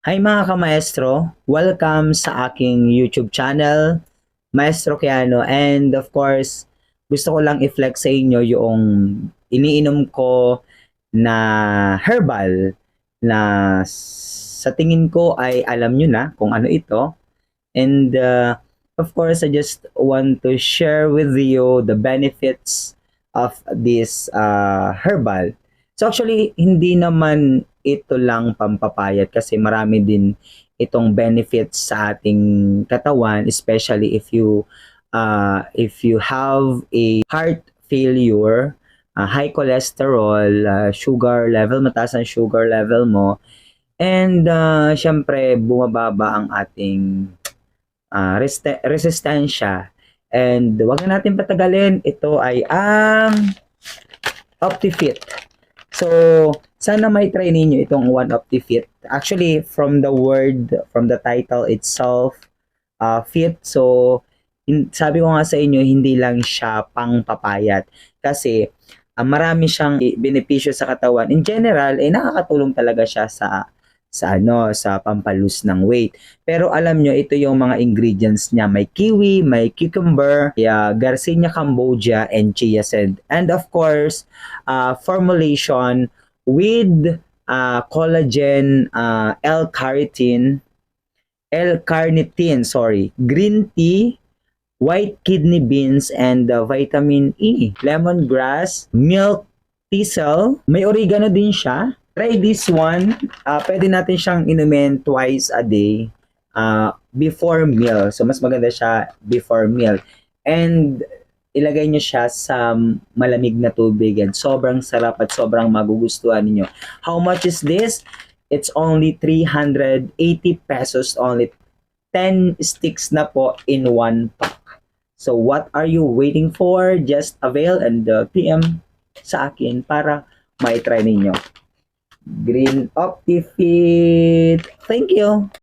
Hi mga kamaestro, welcome sa aking YouTube channel, Maestro Keano. And of course, gusto ko lang i-flex sa inyo yung iniinom ko na herbal na sa tingin ko ay alam nyo na kung ano ito. And of course, I just want to share with you the benefits of this herbal. So actually, hindi naman ito lang pampapayat kasi marami din itong benefits sa ating katawan, especially if you have a heart failure, high cholesterol, sugar level, mataas ang sugar level mo, and syempre bumababa ang ating resistensya. And wag na natin patagalin, ito ay ang OptiFit. So, sana may try ninyo itong One OptiFit. Actually, from the word, from the title itself, fit. So, sabi ko nga sa inyo, hindi lang siya pang papayat. Kasi, marami siyang benepisyo sa katawan. In general, nakakatulong talaga siya sa pampalus ng weight. Pero alam nyo, ito yung mga ingredients niya. May kiwi, may cucumber, Garcinia cambogia, and chia seed. And of course, formulation with collagen, L-carnitine, green tea, white kidney beans, and vitamin E, lemongrass, milk thistle, may oregano din siya. Try this one. Pwede natin siyang inumin twice a day before meal. So, mas maganda siya before meal. And ilagay nyo siya sa malamig na tubig and sobrang sarap at sobrang magugustuhan niyo. How much is this? It's only 380 pesos only. 10 sticks na po in one pack. So what are you waiting for? Just avail and PM sa akin para may try ninyo. Green OptiFit. Thank you.